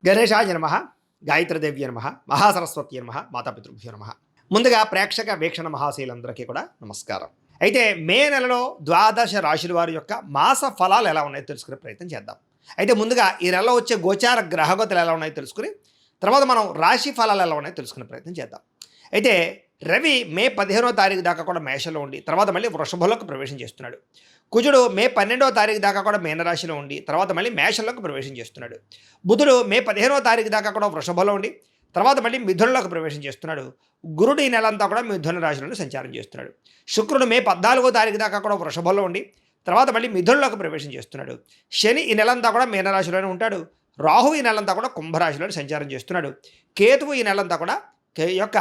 గణేశాయ నమః, గాయత్రీదేవ్య నమః, మహాసరస్వతి నమః, మాతాపితృభ్యో నమః. ముందుగా ప్రేక్షక వీక్షణ మహాశీలందరికీ కూడా నమస్కారం. అయితే మే నెలలో ద్వాదశ రాశుల వారి యొక్క మాస ఫలాలు ఎలా ఉన్నాయో తెలుసుకునే ప్రయత్నం చేద్దాం. అయితే ముందుగా ఈ నెలలో వచ్చే గోచార గ్రహగతులు ఎలా ఉన్నాయో తెలుసుకుని తర్వాత మనం రాశి ఫలాలు ఎలా ఉన్నాయో తెలుసుకునే ప్రయత్నం చేద్దాం. అయితే రవి మే 15వ తారీఖు దాకా కూడా మేషంలో ఉండి తర్వాత మళ్ళీ వృషభంలోకి ప్రవేశం చేస్తున్నాడు. కుజుడు మే 12వ తారీఖు దాకా కూడా మీనరాశిలో ఉండి తర్వాత మళ్ళీ మేషంలోకి ప్రవేశం చేస్తున్నాడు. బుధుడు మే 15వ తారీఖు దాకా కూడా వృషభంలో ఉండి తర్వాత మళ్ళీ మిథునంలోకి ప్రవేశం చేస్తున్నాడు. గురుడు ఈ నెలంతా కూడా మిథున రాశిలోనే సంచారం చేస్తున్నాడు. శుక్రుడు మే 14వ తారీఖు దాకా కూడా వృషభంలో ఉండి తర్వాత మళ్ళీ మిథునంలోకి ప్రవేశం చేస్తున్నాడు. శని ఈ నెలంతా కూడా మీనరాశిలోనే ఉంటాడు. రాహు ఈ నెలంతా కూడా కుంభరాశిలోనే సంచారం చేస్తున్నాడు. కేతువు ఈ నెలంతా కూడా యొక్క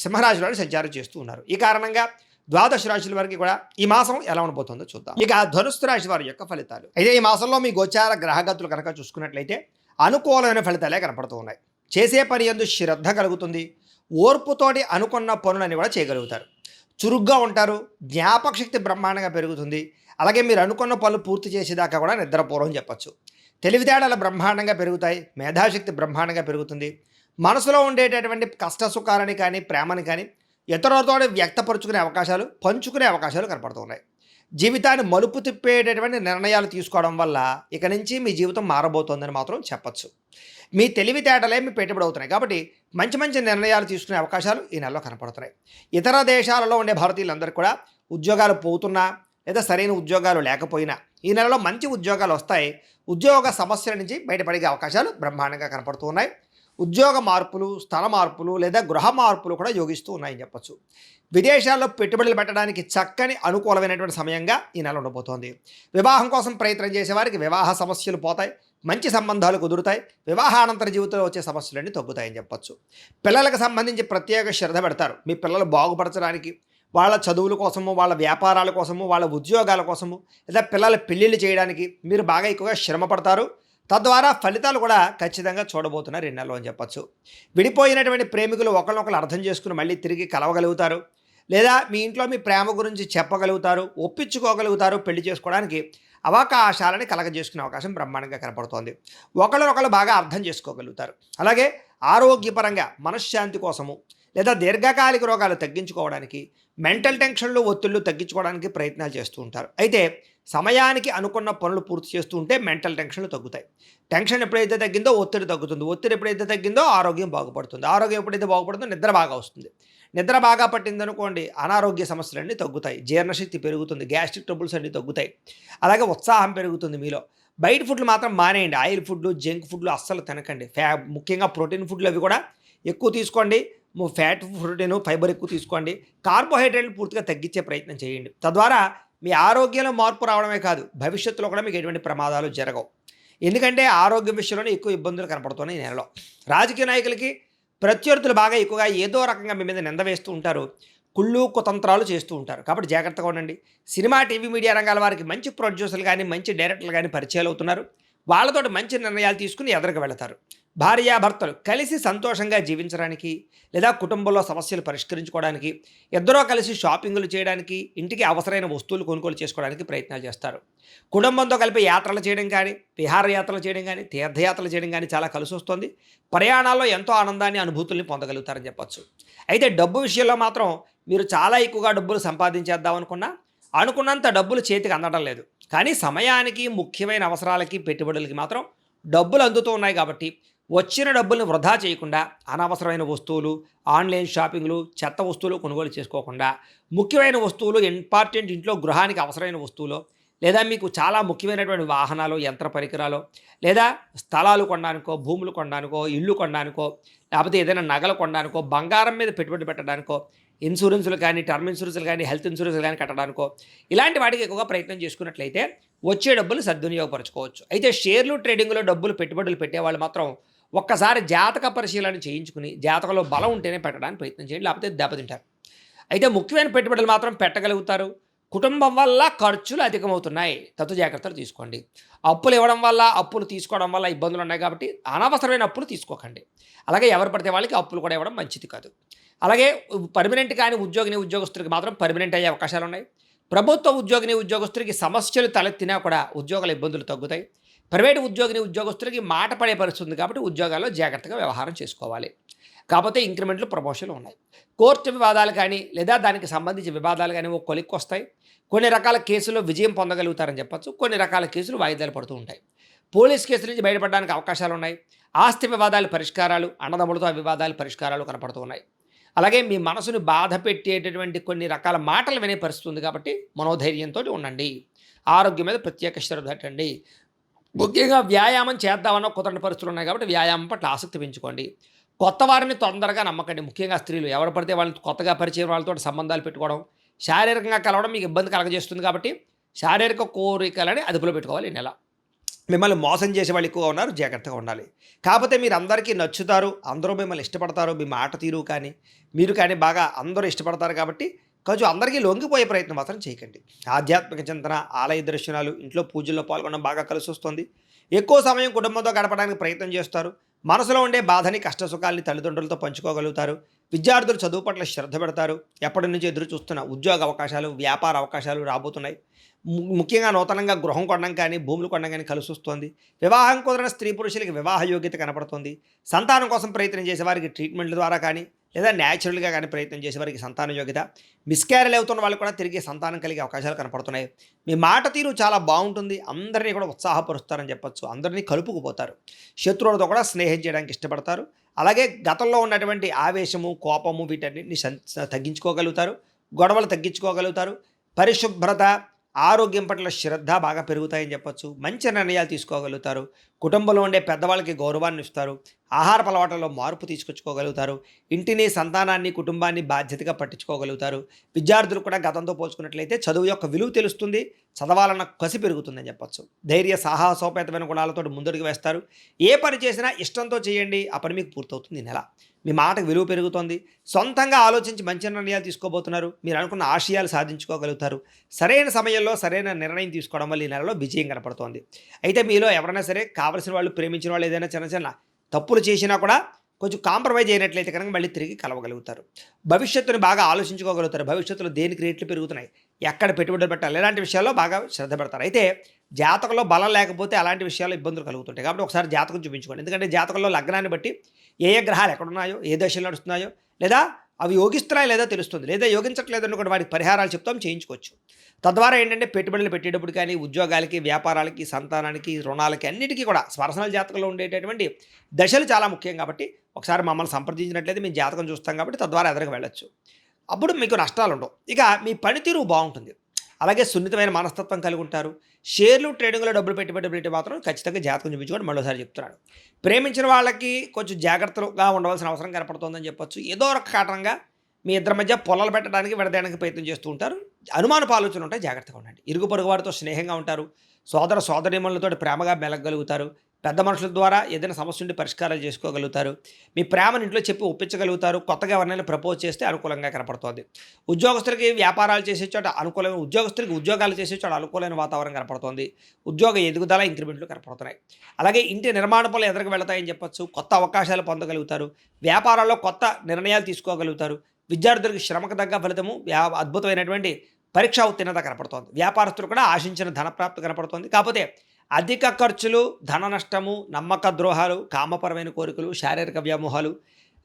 సింహరాశిలోనే సంచారం చేస్తూ ఉన్నారు. ఈ కారణంగా ద్వాదశ రాశుల వారికి కూడా ఈ మాసం ఎలా ఉండబోతుందో చూద్దాం. ఇక ధనుస్సు రాశి వారి యొక్క ఫలితాలు. అయితే ఈ మాసంలో మీ గోచార గ్రహగతులు కనుక చూసుకున్నట్లయితే అనుకూలమైన ఫలితాలే కనపడుతూ ఉన్నాయి. చేసే పని యందు శ్రద్ధ కలుగుతుంది. ఓర్పుతోటి అనుకున్న పనులని కూడా చేయగలుగుతారు. చురుగ్గా ఉంటారు. జ్ఞాపక శక్తి బ్రహ్మాండంగా పెరుగుతుంది. అలాగే మీరు అనుకున్న పనులు పూర్తి చేసేదాకా కూడా నిద్రపూర్వం చెప్పచ్చు. తెలివితేటలు బ్రహ్మాండంగా పెరుగుతాయి. మేధాశక్తి బ్రహ్మాండంగా పెరుగుతుంది. మనసులో ఉండేటటువంటి కష్ట సుఖాలని కానీ ప్రేమని కానీ ఇతరులతో వ్యక్తపరుచుకునే అవకాశాలు, పంచుకునే అవకాశాలు కనపడుతున్నాయి. జీవితాన్ని మలుపు తిప్పేటటువంటి నిర్ణయాలు తీసుకోవడం వల్ల ఇక నుంచి మీ జీవితం మారబోతోందని మాత్రం చెప్పచ్చు. మీ తెలివితేటలే మీ పెట్టుబడి అవుతున్నాయి కాబట్టి మంచి మంచి నిర్ణయాలు తీసుకునే అవకాశాలు ఈ నెలలో కనపడుతున్నాయి. ఇతర దేశాలలో ఉండే భారతీయులందరికీ కూడా ఉద్యోగాలు పోతున్నా లేదా సరైన ఉద్యోగాలు లేకపోయినా ఈ నెలలో మంచి ఉద్యోగాలు వస్తాయి. ఉద్యోగ సమస్యల నుంచి బయటపడే అవకాశాలు బ్రహ్మాండంగా కనపడుతూ ఉన్నాయి. ఉద్యోగ మార్పులు, స్థల మార్పులు లేదా గృహ మార్పులు కూడా యోగిస్తూ ఉన్నాయని చెప్పచ్చు. విదేశాల్లో పెట్టుబడులు పెట్టడానికి చక్కని అనుకూలమైనటువంటి సమయంగా ఈ నెల ఉండబోతోంది. వివాహం కోసం ప్రయత్నం చేసేవారికి వివాహ సమస్యలు పోతాయి. మంచి సంబంధాలు కుదురుతాయి. వివాహానంతర జీవితంలో వచ్చే సమస్యలన్నీ తగ్గుతాయని చెప్పచ్చు. పిల్లలకు సంబంధించి ప్రత్యేక శ్రద్ధ పెడతారు. మీ పిల్లలు బాగుపరచడానికి, వాళ్ళ చదువుల కోసము, వాళ్ళ వ్యాపారాల కోసము, వాళ్ళ ఉద్యోగాల కోసము లేదా పిల్లల పెళ్ళిళ్ళు చేయడానికి మీరు బాగా ఎక్కువగా శ్రమ పడతారు. తద్వారా ఫలితాలు కూడా ఖచ్చితంగా చూడబోతున్నారు ఈ నెలలో అని చెప్పచ్చు. విడిపోయినటువంటి ప్రేమికులు ఒకరినొకరు అర్థం చేసుకుని మళ్ళీ తిరిగి కలవగలుగుతారు. లేదా మీ ఇంట్లో మీ ప్రేమ గురించి చెప్పగలుగుతారు, ఒప్పించుకోగలుగుతారు. పెళ్లి చేసుకోవడానికి అవకాశాలని కలగజేసుకునే అవకాశం బ్రహ్మాండంగా కనపడుతోంది. ఒకరినొకరు బాగా అర్థం చేసుకోగలుగుతారు. అలాగే ఆరోగ్యపరంగా మనశ్శాంతి కోసము లేదా దీర్ఘకాలిక రోగాలు తగ్గించుకోవడానికి, మెంటల్ టెన్షన్లు, ఒత్తిళ్లు తగ్గించుకోవడానికి ప్రయత్నాలు చేస్తూ ఉంటారు. అయితే సమయానికి అనుకున్న పనులు పూర్తి చేస్తూ ఉంటే మెంటల్ టెన్షన్లు తగ్గుతాయి. టెన్షన్ ఎప్పుడైతే తగ్గిందో ఒత్తిడి తగ్గుతుంది. ఒత్తిడి ఎప్పుడైతే తగ్గిందో ఆరోగ్యం బాగుపడుతుంది. ఆరోగ్యం ఎప్పుడైతే బాగుపడుతుందో నిద్ర బాగా వస్తుంది. నిద్ర బాగా పట్టిందనుకోండి అనారోగ్య సమస్యలన్నీ తగ్గుతాయి. జీర్ణశక్తి పెరుగుతుంది. గ్యాస్ట్రిక్ ట్రబుల్స్ అన్నీ తగ్గుతాయి. అలాగే ఉత్సాహం పెరుగుతుంది మీలో. బయట ఫుడ్లు మాత్రం మానేయండి. ఆయిల్ ఫుడ్లు, జంక్ ఫుడ్లు అస్సలు తినకండి. ముఖ్యంగా ప్రోటీన్ ఫుడ్లు అవి కూడా ఎక్కువ తీసుకోండి. ఫ్యాట్, ప్రోటీన్, ఫైబర్ ఎక్కువ తీసుకోండి. కార్బోహైడ్రేట్లు పూర్తిగా తగ్గించే ప్రయత్నం చేయండి. తద్వారా మీ ఆరోగ్యంలో మార్పు రావడమే కాదు భవిష్యత్తులో కూడా మీకు ఎటువంటి ప్రమాదాలు జరగవు. ఎందుకంటే ఆరోగ్యం విషయంలోనే ఎక్కువ ఇబ్బందులు కనపడుతున్నాయి ఈ నెలలో. రాజకీయ నాయకులకి ప్రత్యర్థులు బాగా ఎక్కువగా ఏదో రకంగా మీ మీద నింద వేస్తూ ఉంటారు. కుళ్ళు కుతంత్రాలు చేస్తూ ఉంటారు. కాబట్టి జాగ్రత్తగా ఉండండి. సినిమా, టీవీ, మీడియా రంగాల వారికి మంచి ప్రొడ్యూసర్లు కానీ మంచి డైరెక్టర్లు కానీ పరిచయాలు అవుతున్నారు. వాళ్ళతోటి మంచి నిర్ణయాలు తీసుకుని ఎదురుకు వెళతారు. భార్యాభర్తలు కలిసి సంతోషంగా జీవించడానికి లేదా కుటుంబంలో సమస్యలు పరిష్కరించుకోవడానికి, ఇద్దరూ కలిసి షాపింగులు చేయడానికి, ఇంటికి అవసరమైన వస్తువులు కొనుగోలు చేసుకోవడానికి ప్రయత్నాలు చేస్తారు. కుటుంబంతో కలిపి యాత్రలు చేయడం కానీ, విహారయాత్రలు చేయడం కానీ, తీర్థయాత్రలు చేయడం కానీ చాలా కలిసి వస్తుంది. ప్రయాణాల్లో ఎంతో ఆనందాన్ని, అనుభూతుల్ని పొందగలుగుతారని చెప్పచ్చు. అయితే డబ్బు విషయంలో మాత్రం మీరు చాలా ఎక్కువగా డబ్బులు సంపాదించేద్దాం అనుకున్నంత డబ్బులు చేతికి అందడం లేదు. కానీ సమయానికి, ముఖ్యమైన అవసరాలకి, పెట్టుబడులకి మాత్రం డబ్బులు అందుతూ ఉన్నాయి. కాబట్టి వచ్చిన డబ్బుల్ని వృధా చేయకుండా అనవసరమైన వస్తువులు, ఆన్లైన్ షాపింగ్లు, చెత్త వస్తువులు కొనుగోలు చేసుకోకుండా ముఖ్యమైన వస్తువులు, ఇంపార్టెంట్ ఇంట్లో గృహానికి అవసరమైన వస్తువులు లేదా మీకు చాలా ముఖ్యమైనటువంటి వాహనాలు, యంత్ర పరికరాలు లేదా స్థలాలు కొనడానికో, భూములు కొనడానికో, ఇల్లు కొనడానికో, లేకపోతే ఏదైనా నగలు కొనడానికో, బంగారం మీద పెట్టుబడి పెట్టడానికో, ఇన్సూరెన్సులు కానీ, టర్మ్ ఇన్సూరెన్సులు కానీ, హెల్త్ ఇన్సూరెన్సులు కానీ కట్టడానికో ఇలాంటి వాటికి ఎక్కువగా ప్రయత్నం చేసుకున్నట్లయితే వచ్చే డబ్బులు సద్వినియోగపరచుకోవచ్చు. అయితే షేర్లు, ట్రేడింగ్లో డబ్బులు పెట్టుబడులు పెట్టేవాళ్ళు మాత్రం ఒక్కసారి జాతక పరిశీలన చేయించుకుని జాతకంలో బలం ఉంటేనే పెట్టడానికి ప్రయత్నం చేయండి. లేకపోతే దెబ్బతింటారు. అయితే ముఖ్యమైన పెట్టుబడులు మాత్రం పెట్టగలుగుతారు. కుటుంబం వల్ల ఖర్చులు అధికమవుతున్నాయి. తత్తు జాగ్రత్తలు తీసుకోండి. అప్పులు ఇవ్వడం వల్ల, అప్పులు తీసుకోవడం వల్ల ఇబ్బందులు ఉన్నాయి కాబట్టి అనవసరమైన అప్పులు తీసుకోకండి. అలాగే ఎవరు పడితే వాళ్ళకి అప్పులు కూడా ఇవ్వడం మంచిది కాదు. అలాగే పర్మనెంట్ కానీ ఉద్యోగస్తులకు మాత్రం పర్మనెంట్ అయ్యే అవకాశాలు ఉన్నాయి. ప్రభుత్వ ఉద్యోగస్తులకి సమస్యలు తలెత్తినా కూడా ఉద్యోగాల ఇబ్బందులు తగ్గుతాయి. ప్రైవేటు ఉద్యోగస్తులకి మాట పడే పరిస్థితి ఉంది కాబట్టి ఉద్యోగాల్లో జాగ్రత్తగా వ్యవహారం చేసుకోవాలి. కాకపోతే ఇంక్రిమెంట్లు, ప్రమోషన్లు ఉన్నాయి. కోర్టు వివాదాలు కానీ లేదా దానికి సంబంధించిన వివాదాలు కానీ ఒక కొలిక్కొస్తాయి. కొన్ని రకాల కేసుల్లో విజయం పొందగలుగుతారని చెప్పొచ్చు. కొన్ని రకాల కేసులు వాయిదాలు పడుతూ ఉంటాయి. పోలీస్ కేసుల నుంచి బయటపడడానికి అవకాశాలు ఉన్నాయి. ఆస్తి వివాదాల పరిష్కారాలు, అన్నదమ్ములతో ఆ వివాదాల పరిష్కారాలు కనపడుతూ ఉన్నాయి. అలాగే మీ మనసుని బాధ పెట్టేటటువంటి కొన్ని రకాల మాటలు వినే పరిస్థితి ఉంది కాబట్టి మనోధైర్యంతో ఉండండి. ఆరోగ్యం మీద ప్రత్యేక శ్రద్ధ పెట్టండి. ముఖ్యంగా వ్యాయామం చేద్దామన్న కుదరని పరిస్థితులు ఉన్నాయి కాబట్టి వ్యాయామం పట్ల ఆసక్తి పెంచుకోండి. కొత్త వారిని తొందరగా నమ్మకండి. ముఖ్యంగా స్త్రీలు ఎవరు పడితే వాళ్ళని కొత్తగా పరిచయం వాళ్ళతో సంబంధాలు పెట్టుకోవడం, శారీరకంగా కలవడం మీకు ఇబ్బంది కలగజేస్తుంది కాబట్టి శారీరక కోరికలని అదుపులో పెట్టుకోవాలి. ఈ నెల మిమ్మల్ని మోసం చేసే వాళ్ళు ఎక్కువగా ఉన్నారు, జాగ్రత్తగా ఉండాలి. కాకపోతే మీరు అందరికీ నచ్చుతారు, అందరూ మిమ్మల్ని ఇష్టపడతారు, మీ మాట తీరు కానీ మీరు కానీ బాగా అందరూ ఇష్టపడతారు కాబట్టి కొంచెం అందరికీ లొంగిపోయే ప్రయత్నం మాత్రం చేయకండి. ఆధ్యాత్మిక చింతన, ఆలయ దర్శనాలు, ఇంట్లో పూజల్లో పాల్గొనడం బాగా కలిసి వస్తుంది. ఎక్కువ సమయం కుటుంబంతో గడపడానికి ప్రయత్నం చేస్తారు. మనసులో ఉండే బాధని, కష్టసుఖాలని తల్లిదండ్రులతో పంచుకోగలుగుతారు. విద్యార్థులు చదువు పట్ల శ్రద్ధ పెడతారు. ఎప్పటి నుంచి ఎదురు చూస్తున్న ఉద్యోగ అవకాశాలు, వ్యాపార అవకాశాలు రాబోతున్నాయి. ముఖ్యంగా నూతనంగా గృహం కొనడం కానీ, భూములు కొనడం కానీ కలిసి వస్తుంది. వివాహం కుదిరిన స్త్రీ పురుషులకి వివాహ యోగ్యత కనపడుతుంది. సంతానం కోసం ప్రయత్నం చేసే వారికి ట్రీట్మెంట్ల ద్వారా కానీ లేదా న్యాచురల్గా కానీ ప్రయత్నం చేసే వారికి సంతాన యోగ్యత, మిస్క్యారేజ్ అవుతున్న వాళ్ళు కూడా తిరిగి సంతానం కలిగే అవకాశాలు కనపడుతున్నాయి. మీ మాట తీరు చాలా బాగుంటుంది. అందరినీ కూడా ఉత్సాహపరుస్తారని చెప్పొచ్చు. అందరినీ కలుపుకుపోతారు. శత్రువులతో కూడా స్నేహం చేయడానికి ఇష్టపడతారు. అలాగే గతంలో ఉన్నటువంటి ఆవేశము, కోపము వీటన్నిటిని తగ్గించుకోగలుగుతారు. గొడవలు తగ్గించుకోగలుగుతారు. పరిశుభ్రత, ఆరోగ్యం పట్ల శ్రద్ధ బాగా పెరుగుతాయని చెప్పొచ్చు. మంచి నిర్ణయాలు తీసుకోగలుగుతారు. కుటుంబంలో ఉండే పెద్దవాళ్ళకి గౌరవాన్ని ఇస్తారు. ఆహారపు అలవాట్లలో మార్పు తీసుకొచ్చుకోగలుగుతారు. ఇంటిని, సంతానాన్ని, కుటుంబాన్ని బాధ్యతగా పట్టించుకోగలుగుతారు. విద్యార్థులు కూడా గతంతో పోల్చుకున్నట్లయితే చదువు యొక్క విలువ తెలుస్తుంది. చదవాలన్న కసి పెరుగుతుందని చెప్పొచ్చు. ధైర్య, సాహసోపేతమైన గుణాలతో ముందడుగు వేస్తారు. ఏ పని చేసినా ఇష్టంతో చేయండి, ఆ పని మీకు పూర్తవుతుంది. ఈ నెల మీ మాటకు విలువ పెరుగుతుంది. సొంతంగా ఆలోచించి మంచి నిర్ణయాలు తీసుకోబోతున్నారు. మీరు అనుకున్న ఆశయాలు సాధించుకోగలుగుతారు. సరైన సమయంలో సరైన నిర్ణయం తీసుకోవడం వల్ల ఈ నెలలో విజయం కనపడుతోంది. అయితే మీలో ఎవరైనా సరే కావలసిన వాళ్ళు, ప్రేమించిన వాళ్ళు ఏదైనా చిన్న చిన్న తప్పులు చేసినా కూడా కొంచెం కాంప్రమైజ్ అయినట్లయితే కనుక మళ్ళీ తిరిగి కలవగలుగుతారు. భవిష్యత్తుని బాగా ఆలోచించుకోగలుగుతారు. భవిష్యత్తులో దేనికి రేట్లు పెరుగుతున్నాయి, ఎక్కడ పెట్టుబడులు పెట్టాలి, ఇలాంటి విషయాల్లో బాగా శ్రద్ధ పెడతారు. అయితే జాతకంలో బలం లేకపోతే అలాంటి విషయాల్లో ఇబ్బందులు కలుగుతుంటాయి. కాబట్టి ఒకసారి జాతకం చూపించుకోండి. ఎందుకంటే జాతకంలో లగ్నాన్ని బట్టి ఏ ఏ గ్రహాలు ఎక్కడున్నాయో, ఏ దశలు నడుస్తున్నాయో, లేదా అవి యోగిస్తున్నాయో లేదో తెలుస్తుంది. లేదా యోగించట్లేదు అనుకోండి, వాటికి పరిహారాలు చెప్తాం, చేయించుకోవచ్చు. తద్వారా ఏంటంటే పెట్టుబడులు పెట్టేటప్పుడు కానీ, ఉద్యోగాలకి, వ్యాపారాలకి, సంతానానికి, రుణాలకి అన్నిటికీ కూడా పర్సనల్ జాతకంలో ఉండేటటువంటి దశలు చాలా ముఖ్యం. కాబట్టి ఒకసారి మమ్మల్ని సంప్రదించినట్లయితే మేము జాతకం చూస్తాం కాబట్టి తద్వారా ఎదురుకు వెళ్ళొచ్చు. అప్పుడు మీకు నష్టాలు ఉండవు. ఇక మీ పనితీరు బాగుంటుంది. అలాగే సున్నితమైన మనస్తత్వం కలిగి ఉంటారు. షేర్లు, ట్రేడింగ్లో డబ్బులు పెట్టి మాత్రం ఖచ్చితంగా జాతకం చూపించుకోండి. మరోసారి చెప్తున్నాడు. ప్రేమించిన వాళ్ళకి కొంచెం జాగ్రత్తగా ఉండవలసిన అవసరం కనపడుతుందని చెప్పొచ్చు. ఏదో ఒక కారణంగా మీ ఇద్దరి మధ్య పొలాలు పెట్టడానికి, విడదీయడానికి ప్రయత్నం చేస్తూ ఉంటారు. అనుమానపు ఆలోచనలు ఉంటాయి, జాగ్రత్తగా ఉండండి. ఇరుగు పొరుగు వారితో స్నేహంగా ఉంటారు. సోదర సోదరీమణులతో ప్రేమగా మెలగలుగుతారు. పెద్ద మనుషుల ద్వారా ఏదైనా సమస్య ఉండి పరిష్కారాలు చేసుకోగలుగుతారు. మీ ప్రేమను ఇంట్లో చెప్పి ఒప్పించగలుగుతారు. కొత్తగా ఎవరినైనా ప్రపోజ్ చేస్తే అనుకూలంగా కనపడుతుంది. ఉద్యోగస్తులకి వ్యాపారాలు చేసే చోట అనుకూలమైన, ఉద్యోగస్తులకి ఉద్యోగాలు చేసే చోట అనుకూలమైన వాతావరణం కనపడుతుంది. ఉద్యోగ ఎదుగుదల, ఇంక్రిమెంట్లు కనపడుతున్నాయి. అలాగే ఇంటి నిర్మాణ పనులు ఎదురుకు వెళతాయని చెప్పొచ్చు. కొత్త అవకాశాలు పొందగలుగుతారు. వ్యాపారాల్లో కొత్త నిర్ణయాలు తీసుకోగలుగుతారు. విద్యార్థులకు శ్రమకు తగ్గ ఫలితము, అద్భుతమైనటువంటి పరీక్షా ఉత్తీర్ణత కనపడుతోంది. వ్యాపారస్తులు కూడా ఆశించిన ధనప్రాప్తి కనపడుతోంది. కాకపోతే అధిక ఖర్చులు, ధన నష్టము, నమ్మక ద్రోహాలు, కామపరమైన కోరికలు, శారీరక వ్యామోహాలు,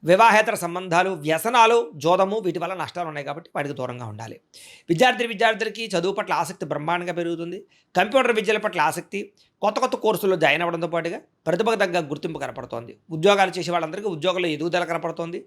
వివాహేతర సంబంధాలు, వ్యసనాలు, జోదము వీటి వల్ల నష్టాలు ఉన్నాయి కాబట్టి వాటికి దూరంగా ఉండాలి. విద్యార్థులకి చదువు పట్ల ఆసక్తి బ్రహ్మాండంగా పెరుగుతుంది. కంప్యూటర్ విద్యల పట్ల ఆసక్తి, కొత్త కోర్సుల్లో జాయిన్ అవ్వడంతో పాటుగా ప్రతిభకు తగ్గ గుర్తింపు కనపడుతోంది. ఉద్యోగాలు చేసే వాళ్ళందరికీ ఉద్యోగాల్లో ఎదుగుదల కనపడుతోంది.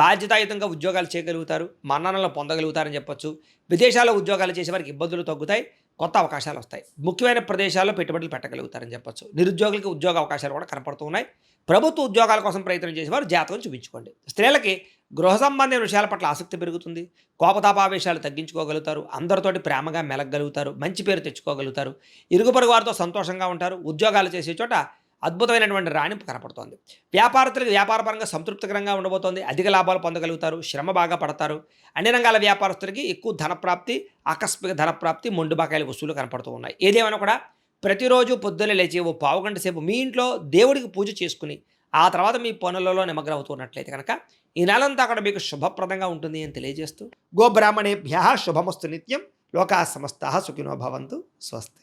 బాధ్యతాయుతంగా ఉద్యోగాలు చేయగలుగుతారు. మన్ననలు పొందగలుగుతారని చెప్పొచ్చు. విదేశాల్లో ఉద్యోగాలు చేసే వారికి ఇబ్బందులు తగ్గుతాయి. కొత్త అవకాశాలు వస్తాయి. ముఖ్యమైన ప్రదేశాల్లో పెట్టుబడులు పెట్టగలుగుతారని చెప్పొచ్చు. నిరుద్యోగులకి ఉద్యోగ అవకాశాలు కూడా కనపడుతూ ఉన్నాయి. ప్రభుత్వ ఉద్యోగాల కోసం ప్రయత్నం చేసేవారు జాతకం చూపించుకోండి. స్త్రీలకి గృహ సంబంధమైన విషయాల పట్ల ఆసక్తి పెరుగుతుంది. కోపతాపావేశాలు తగ్గించుకోగలుగుతారు. అందరితోటి ప్రేమగా మెలగలుగుతారు. మంచి పేరు తెచ్చుకోగలుగుతారు. ఇరుగు పొరుగు వారితో సంతోషంగా ఉంటారు. ఉద్యోగాలు చేసే చోట అద్భుతమైనటువంటి రాణింపు కనపడుతోంది. వ్యాపారస్తులకు వ్యాపారపరంగా సంతృప్తికరంగా ఉండబోతోంది. అధిక లాభాలు పొందగలుగుతారు. శ్రమ బాగా పడతారు. అన్ని రంగాల వ్యాపారస్తులకి ఎక్కువ ధనప్రాప్తి, ఆకస్మిక ధనప్రాప్తి, మొండు బకాయిల వసూలు కనపడుతూ ఉన్నాయి. ఏదేమైనా కూడా ప్రతిరోజు పొద్దున్నే లేచి ఓ పావుగంట సేపు మీ ఇంట్లో దేవుడికి పూజ చేసుకుని ఆ తర్వాత మీ పనులలో నిమగ్నమవుతున్నట్లయితే కనుక ఈ నెలంతా అక్కడ మీకు శుభప్రదంగా ఉంటుంది అని తెలియజేస్తూ, గోబ్రాహ్మణేభ్యః శుభమస్తు నిత్యం. లోకాః సమస్తాః సుఖినో భవంతు. స్వస్తి.